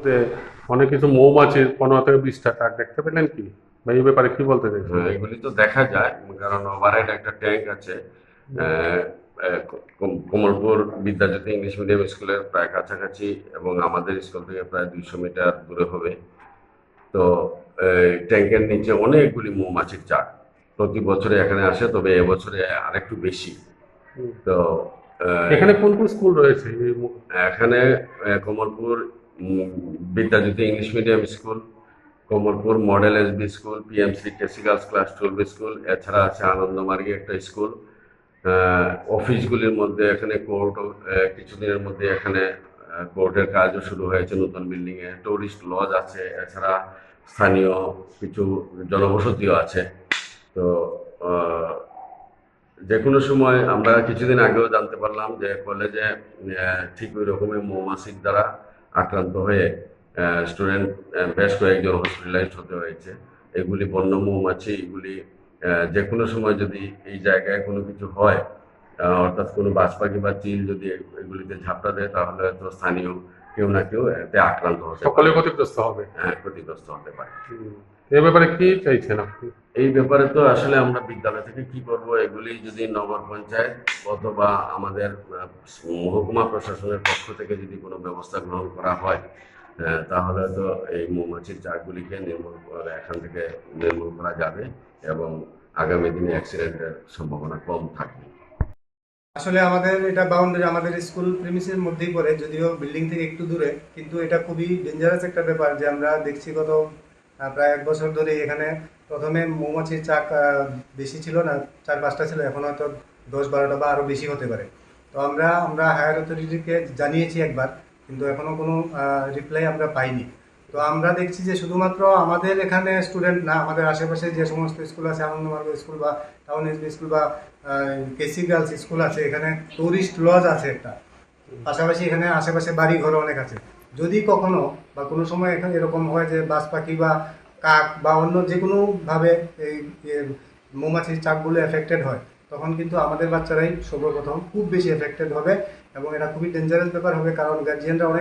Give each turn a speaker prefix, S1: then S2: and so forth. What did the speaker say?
S1: যে অনেক কিছু মৌমাছির 15 থেকে 20টা ট্যাঙ্ক দেখতে পেলেন কি, বা এই ব্যাপারে কি বলতে চাইছেন?
S2: হ্যাঁ, এগুলি তো দেখা যায়, কারণ ওভারহেড একটা ট্যাঙ্ক আছে। আহ, কমলপুর বিদ্যাজ্যোতি ইংলিশ মিডিয়াম স্কুলের প্রায় কাছাকাছি, এবং আমাদের স্কুল থেকে প্রায় 200 মিটার দূরে হবে। তো ট্যাঙ্কের নিচে অনেকগুলি মৌমাছির চাক প্রতি বছরে এখানে আসে, তবে এবছরে আরেকটু বেশি।
S1: হুম।
S2: তো আহ,
S1: এখানে কোন কোন স্কুল রয়েছে
S2: এখানে Kamalpur Vidyajyoti English medium school, Kamalpur model SB school, PMC KC girls class 12 school, এছাড়া আছে আনন্দমার্গী একটা স্কুল। অফিসগুলির মধ্যে এখানে কোর্ট, কিছুদিনের মধ্যে এখানে কোর্টের কাজও শুরু হয়েছে নতুন বিল্ডিং এ। টুরিস্ট লজ আছে, এছাড়া স্থানীয় কিছু জনবসতিও আছে। তো আহ, যে কোনো সময় আমরা কিছুদিন আগেও জানতে পারলাম যে কলেজে ঠিক ওই রকমের মৌমাছির দ্বারা আক্রান্ত হয়ে স্টুডেন্ট বেশ কয়েকজন হসপিটালাইজড হতে হয়েছে। এগুলি বন্য মৌমাছি, এগুলি যে কোনো সময় যদি এই জায়গায় কোনো কিছু হয়, অর্থাৎ কোনো বাজ পাখি বা চিল যদি এগুলিতে ঝাপটা দেয়, তাহলে হয়তো স্থানীয় কেউ না কেউ এতে আক্রান্ত হতে
S1: সকলে
S2: পারে,
S1: ক্ষতিগ্রস্ত হবে?
S2: ক্ষতিগ্রস্ত হতে পারে।
S1: হুম। এই ব্যাপারে কি চাইছেন আপনি?
S2: এই ব্যাপারে তো আসলে আমরা বিদ্যালয় থেকে কি করব, এগুলি যদি নগর পঞ্চায়েত অথবা আমাদের মহকুমা প্রশাসনের পক্ষ থেকে যদি কোনো ব্যবস্থা গ্রহণ করা হয়, তাহলে তো এই মৌমাছির চাকগুলিকে এখান থেকে নির্মূল করা যাবে, এবং আগামী দিনে অ্যাক্সিডেন্টের সম্ভাবনা কম থাকবে।
S3: আসলে আমাদের এটা বাউন্ডারি আমাদের স্কুল প্রিমিসের মধ্যেই পড়ে, যদিও বিল্ডিং থেকে একটু দূরে, কিন্তু এটা খুবই ডেঞ্জারাস একটা ব্যাপার যে আমরা দেখছি গত প্রায় 1 বছর ধরে এখানে প্রথমে মৌমাছির চাক বেশি ছিল না, 4-5টা ছিল, এখন হয়তো 10-12টা বা আরও বেশি হতে পারে। তো আমরা হায়ার অথরিটিকে জানিয়েছি একবার, কিন্তু এখনো কোনো রিপ্লাই আমরা পাইনি। তো আমরা দেখছি যে শুধুমাত্র আমাদের এখানে স্টুডেন্ট না, আমাদের আশেপাশে যে সমস্ত স্কুল আছে, আনন্দমার্গ স্কুল বা টাউন এসবি স্কুল বা কেসি গার্লস স্কুল আছে, এখানে টুরিস্ট লজ আছে একটা, পাশাপাশি এখানে আশেপাশে বাড়ি ঘর অনেক আছে। যদি কখনো বা কোনো সময় এখানে এরকম হয় যে বাজ পাখি বা কাক বা অন্য যে কোনোভাবে এই মৌমাছির চাকগুলো এফেক্টেড হয়, তখন কিন্তু আমাদের বাচ্চারাই সর্বপ্রথম খুব বেশি এফেক্টেড হবে, এবং এটা খুবই ডেঞ্জারাস ব্যাপার হবে, কারণ গার্জিয়ানরা অনেক